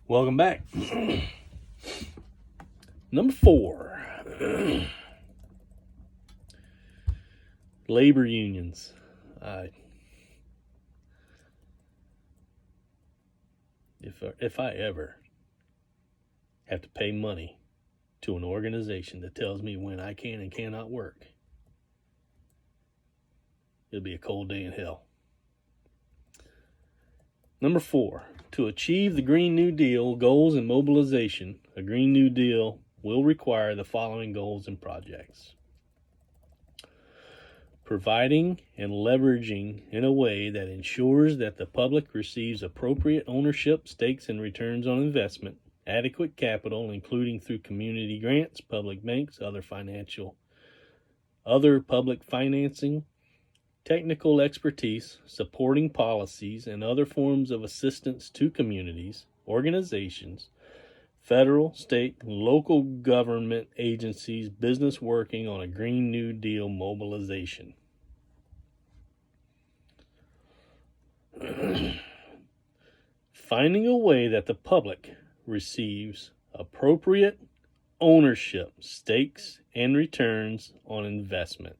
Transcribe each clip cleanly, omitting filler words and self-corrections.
Welcome back. Number 4. Labor unions. If I ever have to pay money to an organization that tells me when I can and cannot work, it'll be a cold day in hell. Number 4, to achieve the Green New Deal goals and mobilization, a Green New Deal will require the following goals and projects. Providing and leveraging in a way that ensures that the public receives appropriate ownership, stakes, and returns on investment, adequate capital, including through community grants, public banks, other public financing, technical expertise, supporting policies, and other forms of assistance to communities, organizations, federal, state, and local government agencies, business working on a Green New Deal mobilization. Finding a way that the public receives appropriate ownership, stakes, and returns on investment,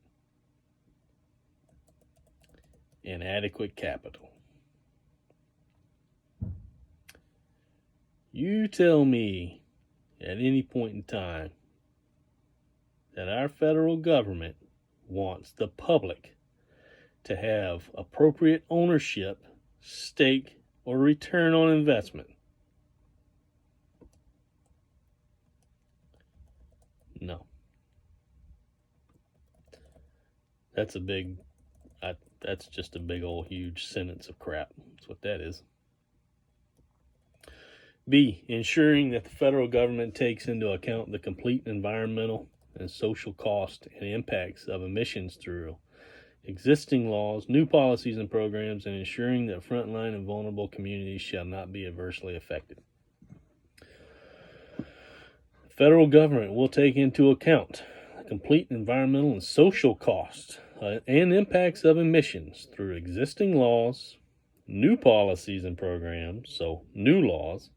and adequate capital. You tell me at any point in time that our federal government wants the public to have appropriate ownership, stake, or return on investment. No. That's just a big old huge sentence of crap. That's what that is. B, ensuring that the federal government takes into account the complete environmental and social cost and impacts of emissions through existing laws, new policies and programs, and ensuring that frontline and vulnerable communities shall not be adversely affected. The federal government will take into account the complete environmental and social costs and impacts of emissions through existing laws, new policies and programs, so new laws,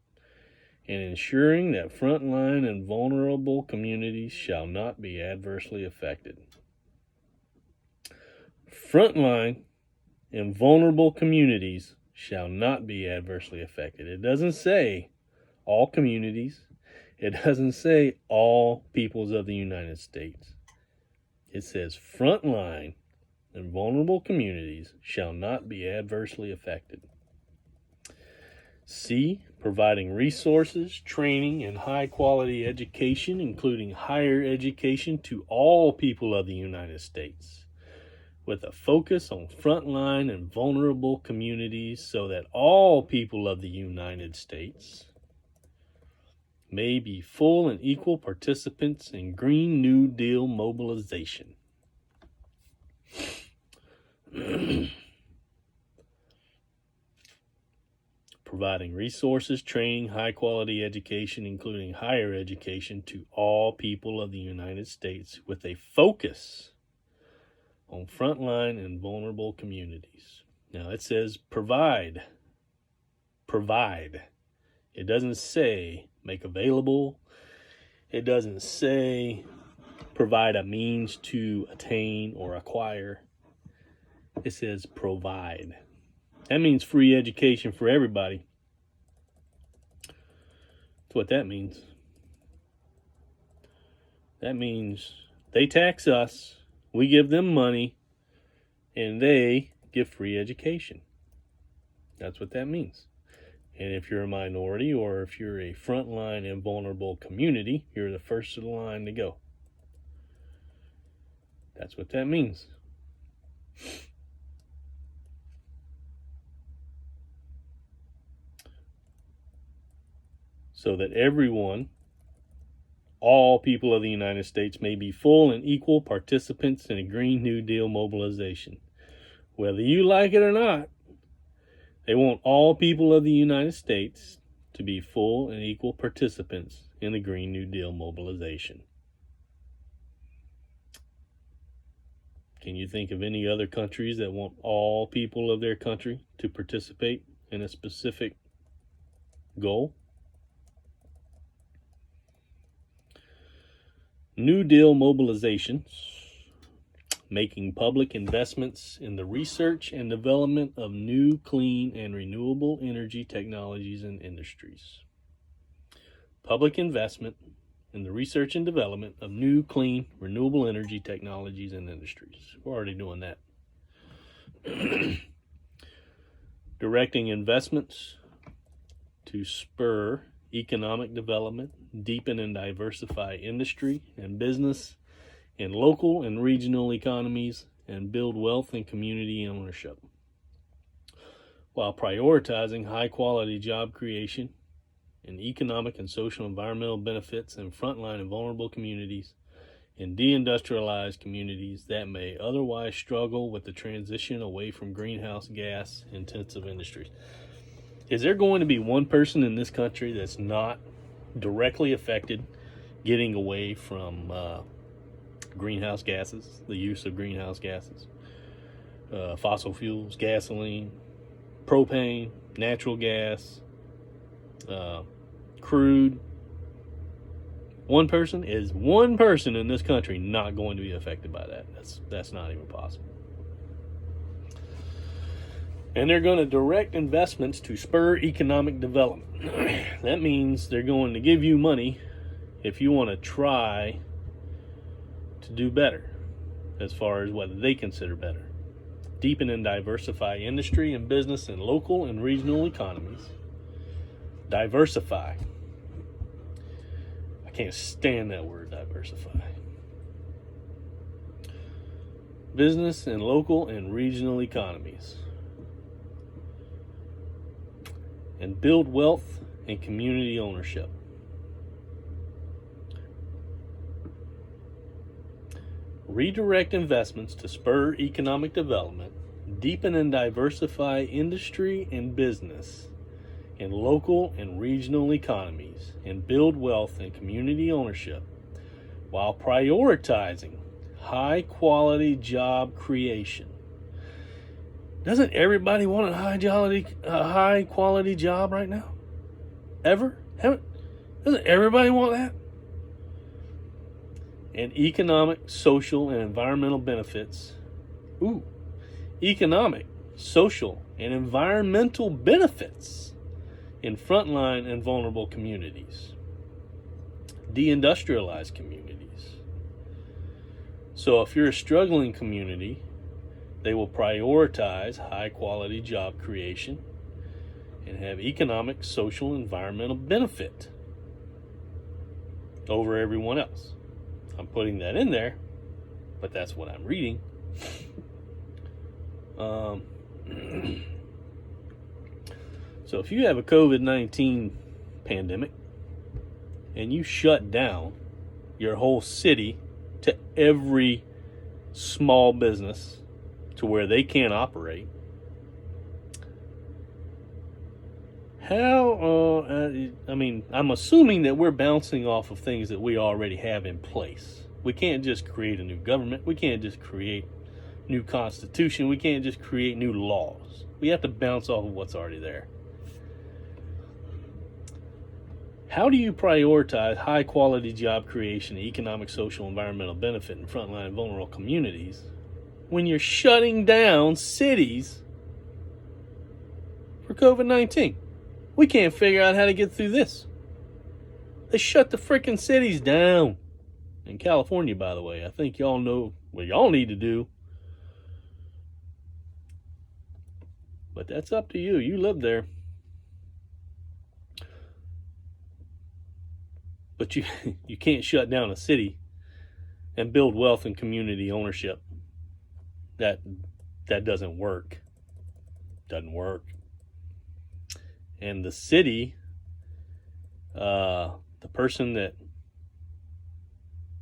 and ensuring that frontline and vulnerable communities shall not be adversely affected. Frontline and vulnerable communities shall not be adversely affected. It doesn't say all communities. It doesn't say all peoples of the United States. It says frontline and vulnerable communities shall not be adversely affected. C, providing resources, training, and high-quality education, including higher education, to all people of the United States, with a focus on frontline and vulnerable communities so that all people of the United States may be full and equal participants in Green New Deal mobilization. Providing resources, training, high-quality education, including higher education, to all people of the United States with a focus on frontline and vulnerable communities. Now it says provide. Provide. It doesn't say make available. It doesn't say provide a means to attain or acquire. It says provide. That means free education for everybody. That's what that means. That means they tax us, we give them money, and they give free education. That's what that means. And if you're a minority or if you're a frontline and vulnerable community, you're the first of the line to go. That's what that means. So that everyone, all people of the United States, may be full and equal participants in a Green New Deal mobilization. Whether you like it or not, they want all people of the United States to be full and equal participants in the Green New Deal mobilization. Can you think of any other countries that want all people of their country to participate in a specific goal? New Deal mobilizations, making public investments in the research and development of new, clean, and renewable energy technologies and industries. Public investment in the research and development of new, clean, renewable energy technologies and industries. We're already doing that. Directing investments to spur economic development, deepen and diversify industry and business in local and regional economies, and build wealth and community ownership, while prioritizing high-quality job creation and economic and social environmental benefits in frontline and vulnerable communities and deindustrialized communities that may otherwise struggle with the transition away from greenhouse gas intensive industries. Is there going to be one person in this country that's not directly affected getting away from greenhouse gases, the use of greenhouse gases, fossil fuels, gasoline, propane, natural gas, crude? One person in this country not going to be affected by that. That's not even possible. And they're going to direct investments to spur economic development. That means they're going to give you money if you want to try to do better, as far as what they consider better. Deepen and diversify industry and business in local and regional economies. Diversify. I can't stand that word, diversify. Business in local and regional economies. And build wealth and community ownership. Redirect investments to spur economic development, deepen and diversify industry and business in local and regional economies, and build wealth and community ownership, while prioritizing high-quality job creation. Doesn't everybody want a high-quality job right now? Doesn't everybody want that? And economic, social, and environmental benefits. Economic, social, and environmental benefits in frontline and vulnerable communities. Deindustrialized communities. So if you're a struggling community, they will prioritize high-quality job creation and have economic, social, and environmental benefit over everyone else. I'm putting that in there, but that's what I'm reading. So if you have a COVID-19 pandemic and you shut down your whole city to every small business to where they can't operate, I'm assuming that we're bouncing off of things that we already have in place. We can't just create a new government. We can't just create new constitution. We can't just create new laws. We have to bounce off of what's already there. How do you prioritize high-quality job creation, economic, social, environmental benefit in frontline and vulnerable communities when you're shutting down cities for COVID-19? We can't figure out how to get through this. They shut the freaking cities down. In California, by the way, I think y'all know what y'all need to do. But that's up to you. You live there. But you can't shut down a city and build wealth and community ownership. That doesn't work. Doesn't work. And the city, the person that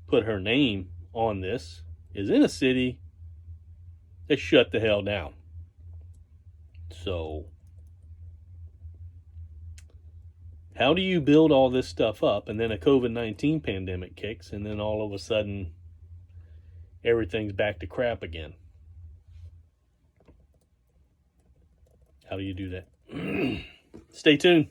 put her name on this is in a city that shut the hell down. So how do you build all this stuff up and then a COVID-19 pandemic kicks and then all of a sudden everything's back to crap again? How do you do that? Stay tuned.